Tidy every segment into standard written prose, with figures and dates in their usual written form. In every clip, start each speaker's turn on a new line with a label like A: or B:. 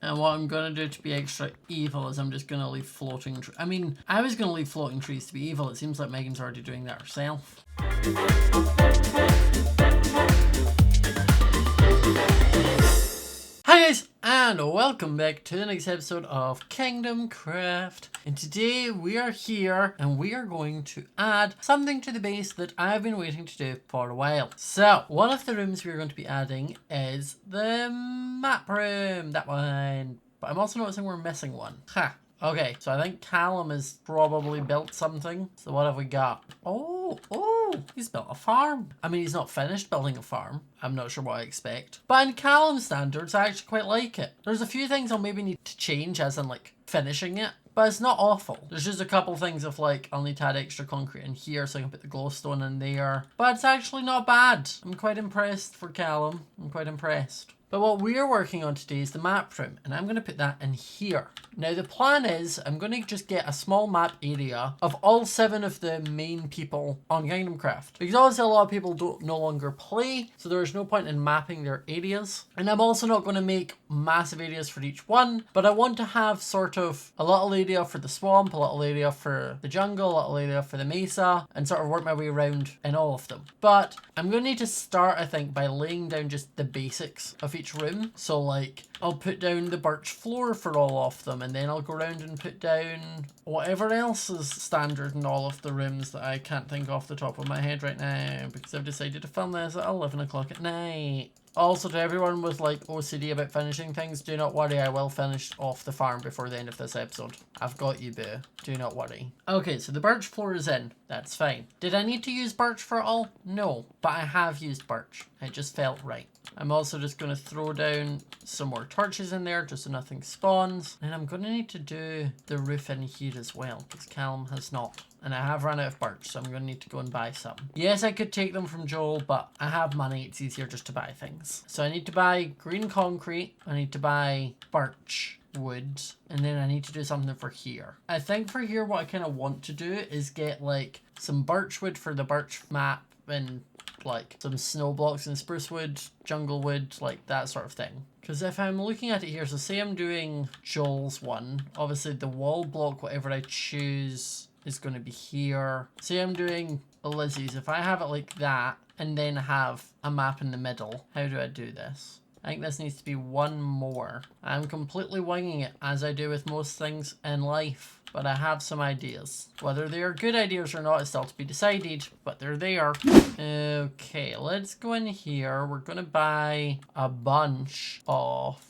A: And what I'm going to do to be extra evil is I'm just going to leave floating trees. I mean, I was going to leave floating trees to be evil. It seems like Megan's already doing that herself. Hi guys, and welcome back to the next episode of Kingdom Craft. And today we are here and we are going to add something to the base that I've been waiting to do for a while. So, one of the rooms we're going to be adding is the map room, that one. But I'm also noticing we're missing one. Ha! Okay, so I think Callum has probably built something. So what have we got? Oh, he's built a farm. I mean, he's not finished building a farm. I'm not sure what I expect. But in Callum standards, I actually quite like it. There's a few things I'll maybe need to change, as in like finishing it. But it's not awful. There's just a couple things of like, I'll need to add extra concrete in here so I can put the glowstone in there. But it's actually not bad. I'm quite impressed for Callum. I'm quite impressed. But what we're working on today is the map room, and I'm going to put that in here. Now the plan is I'm going to just get a small map area of all 7 of the main people on KingdomCraft. Because obviously a lot of people don't no longer play, so there's no point in mapping their areas. And I'm also not going to make massive areas for each one, but I want to have sort of a little area for the swamp, a little area for the jungle, a little area for the mesa, and sort of work my way around in all of them. But I'm going to need to start, I think, by laying down just the basics of each room. So like, I'll put down the birch floor for all of them, and then I'll go around and put down whatever else is standard in all of the rooms that I can't think off the top of my head right now, because I've decided to film this at 11 o'clock at night. Also, to everyone with like OCD about finishing things, do not worry, I will finish off the farm before the end of this episode. I've got you, boo. Do not worry. Okay, so the birch floor is in. That's fine. Did I need to use birch for it all? No, but I have used birch. It just felt right. I'm also just going to throw down some more torches in there just so nothing spawns. And I'm going to need to do the roof in here as well, because Callum has not. And I have run out of birch, so I'm going to need to go and buy some. Yes, I could take them from Joel, but I have money. It's easier just to buy things. So I need to buy green concrete. I need to buy birch wood. And then I need to do something for here. I think for here, what I kind of want to do is get like some birch wood for the birch map and like some snow blocks and spruce wood, jungle wood, like that sort of thing. Because if I'm looking at it here, so say I'm doing Joel's one, obviously the wall block, whatever I choose, is going to be here. Say I'm doing Lizzie's, if I have it like that, and then have a map in the middle, how do I do this? I think this needs to be one more. I'm completely winging it, as I do with most things in life. But I have some ideas. Whether they are good ideas or not is still to be decided, but they're there. Okay, let's go in here. We're going to buy a bunch of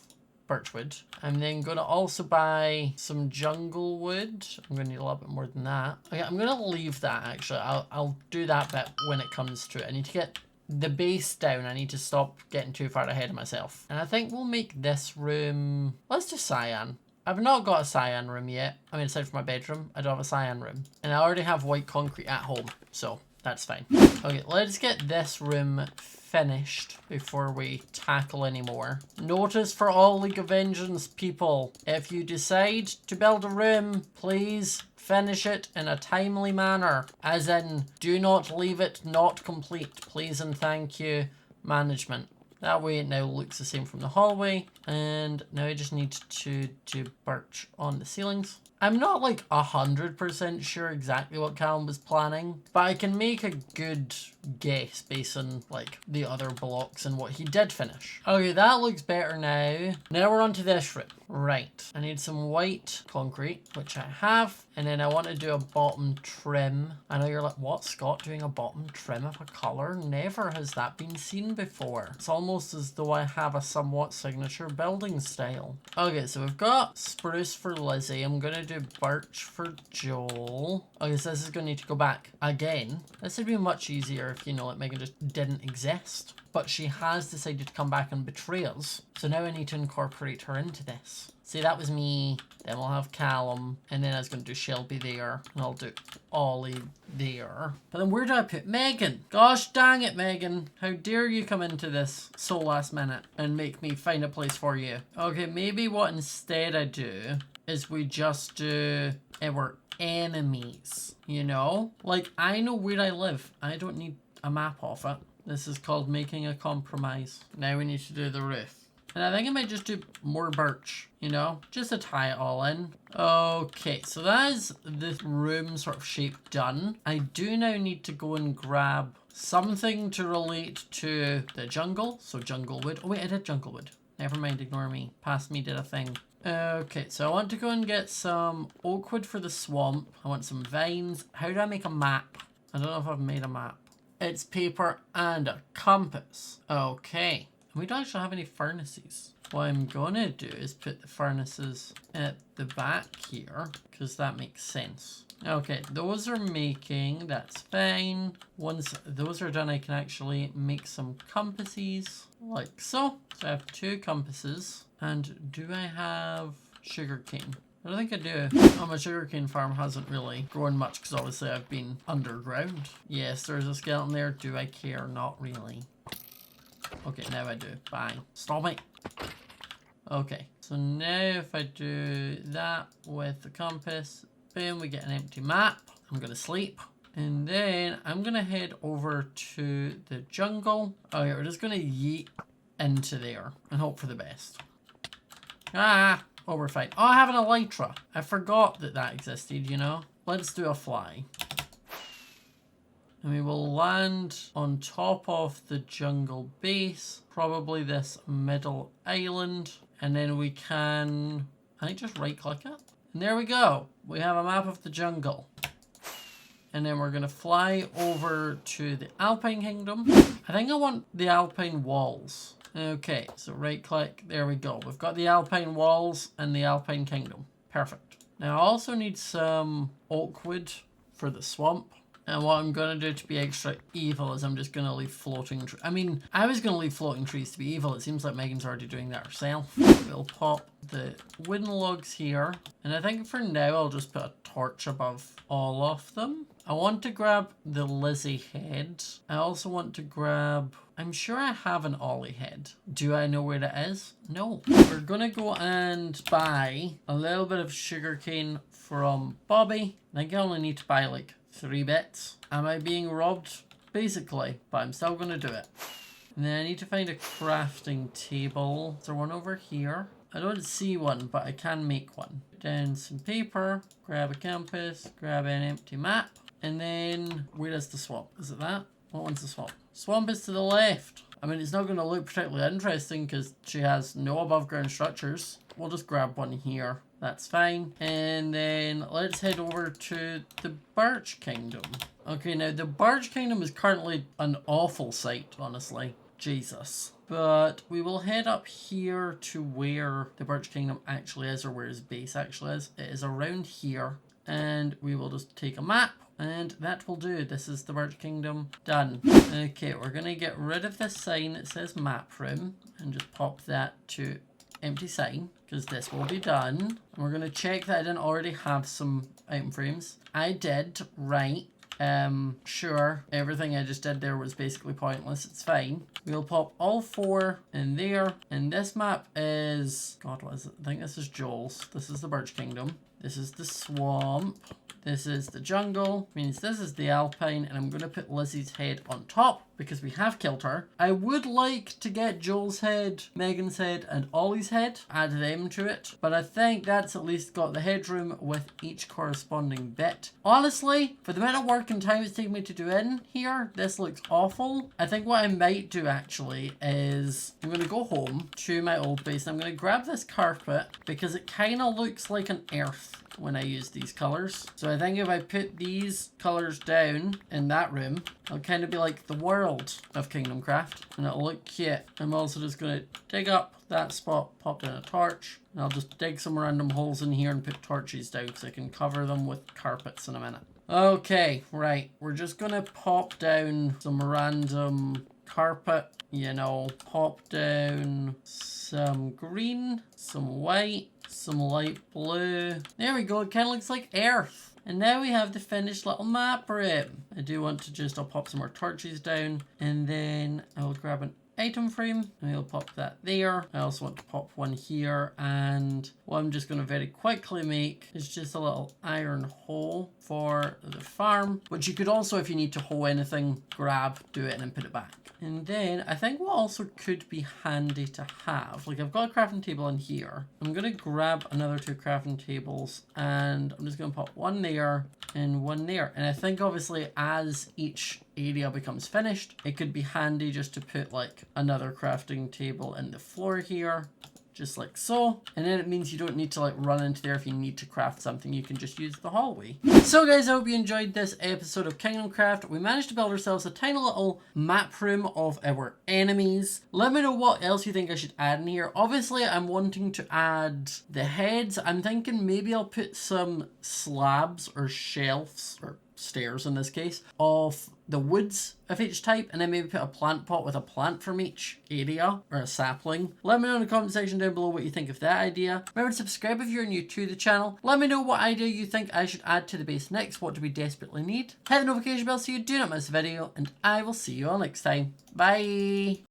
A: birchwood. I'm then going to also buy some jungle wood. I'm going to need a little bit more than that. Okay, I'm going to leave that actually. I'll do that bit when it comes to it. I need to get the base down. I need to stop getting too far ahead of myself. And I think we'll make this room... Let's do cyan. I've not got a cyan room yet. I mean, aside from my bedroom, I don't have a cyan room. And I already have white concrete at home, so that's fine. Okay, let's get this room finished before we tackle any more. Notice for all League of Vengeance people, if you decide to build a room, please finish it in a timely manner. As in, do not leave it not complete. Please and thank you, management. That way it now looks the same from the hallway. And now I just need to do birch on the ceilings. I'm not like 100% sure exactly what Callum was planning, but I can make a good guess based on like the other blocks and what he did finish. Okay, that looks better now. Now we're on to this room. Right, I need some white concrete, which I have, and then I want to do a bottom trim. I know you're like, what, Scott, doing a bottom trim of a color? Never has that been seen before. It's almost as though I have a somewhat signature building style. Okay, so we've got spruce for Lizzie. I'm gonna do birch for Joel. Okay, so this is gonna need to go back again. This would be much easier if, you know, like Megan just didn't exist. But she has decided to come back and betray us. So now I need to incorporate her into this. See, that was me. Then we'll have Callum. And then I was going to do Shelby there. And I'll do Ollie there. But then where do I put Megan? Gosh dang it, Megan. How dare you come into this so last minute and make me find a place for you. Okay, maybe what instead I do is we just do our enemies. You know? Like, I know where I live. I don't need a map of it. This is called making a compromise. Now we need to do the roof. And I think I might just do more birch, you know, just to tie it all in. Okay, so that is the room sort of shape done. I do now need to go and grab something to relate to the jungle. So jungle wood. Oh wait, I did jungle wood. Never mind, ignore me. Past me did a thing. Okay, so I want to go and get some oak wood for the swamp. I want some vines. How do I make a map? I don't know if I've made a map. It's paper and a compass. Okay. We don't actually have any furnaces. What I'm gonna do is put the furnaces at the back here, because that makes sense. Okay, those are making, that's fine. Once those are done, I can actually make some compasses, like so. So I have 2 compasses. And do I have sugarcane? I don't think I do. Oh, my sugarcane farm hasn't really grown much, because obviously I've been underground. Yes, there's a skeleton there. Do I care? Not really. Okay, now I do. Bang. Stop it. Okay, so now if I do that with the compass, boom, we get an empty map. I'm gonna sleep. And then I'm gonna head over to the jungle. Oh yeah, we're just gonna yeet into there and hope for the best. Ah! Oh, we're fine. Oh, I have an elytra. I forgot that that existed, you know? Let's do a fly. And we will land on top of the jungle base, probably this middle island, and then we can, I think, just right click it. And there we go. We have a map of the jungle. And then we're gonna fly over to the Alpine Kingdom. I think I want the Alpine walls. Okay, so right click, there we go. We've got the Alpine walls and the Alpine Kingdom. Perfect. Now I also need some oak wood for the swamp. And what I'm going to do to be extra evil is I'm just going to leave floating trees. I mean, I was going to leave floating trees to be evil. It seems like Megan's already doing that herself. We'll pop the wooden logs here. And I think for now I'll just put a torch above all of them. I want to grab the Lizzie head. I also want to grab... I'm sure I have an Ollie head. Do I know where that is? No. We're going to go and buy a little bit of sugarcane from Bobby. I think I only need to buy like 3 bits. Am I being robbed? Basically, but I'm still going to do it. And then I need to find a crafting table. Is there one over here? I don't see one, but I can make one. Down some paper, grab a compass, grab an empty map, and then where is the swamp? Is it that? What one's the swamp? Swamp is to the left. I mean, it's not going to look particularly interesting because she has no above ground structures. We'll just grab one here. That's fine. And then let's head over to the Birch Kingdom. Okay, now the Birch Kingdom is currently an awful sight, honestly. Jesus. But we will head up here to where the Birch Kingdom actually is, or where his base actually is. It is around here. And we will just take a map. And that will do. This is the Birch Kingdom. Done. Okay, we're going to get rid of this sign that says map room. And just pop that to empty sign, because this will be done. And we're going to check that I didn't already have some item frames. I did, right. Sure, everything I just did there was basically pointless. It's fine. We'll pop all 4 in there. And this map is... God, what is it? I think this is Joel's. This is the Birch Kingdom. This is the swamp. This is the jungle, means this is the Alpine, and I'm going to put Lizzie's head on top because we have killed her. I would like to get Joel's head, Megan's head, and Ollie's head, add them to it, but I think that's at least got the headroom with each corresponding bit. Honestly, for the amount of work and time it's taken me to do in here, this looks awful. I think what I might do actually is I'm going to go home to my old base and I'm going to grab this carpet because it kind of looks like an earth when I use these colors. So I think if I put these colors down in that room, it'll kind of be like the world of KingdomCraft and it'll look cute. I'm also just going to dig up that spot, pop down a torch, and I'll just dig some random holes in here and put torches down so I can cover them with carpets in a minute. Okay, right, we're just going to pop down some random carpet, you know, pop down some green, some white, some light blue. There we go, it kind of looks like earth. And now we have the finished little map room. I do want to just, I'll pop some more torches down and then I'll grab an item frame. I'll pop that there. I also want to pop one here, and what I'm just going to very quickly make is just a little iron hole for the farm, which you could also, if you need to hole anything, grab, do it, and then put it back. And then I think what also could be handy to have, like I've got a crafting table in here. I'm going to grab another 2 crafting tables, and I'm just going to pop one there and one there. And I think obviously as each area becomes finished, it could be handy just to put like another crafting table in the floor here, just like so. And then it means you don't need to like run into there if you need to craft something. You can just use the hallway. So guys, I hope you enjoyed this episode of Kingdom Craft. We managed to build ourselves a tiny little map room of our enemies. Let me know what else you think I should add in here. Obviously, I'm wanting to add the heads. I'm thinking maybe I'll put some slabs or shelves, or stairs in this case, of the woods of each type, and then maybe put a plant pot with a plant from each area, or a sapling. Let me know in the comment section down below what you think of that idea. Remember to subscribe if you're new to the channel. Let me know what idea you think I should add to the base next. What do we desperately need? Hit the notification bell so you do not miss a video, and I will see you all next time. Bye!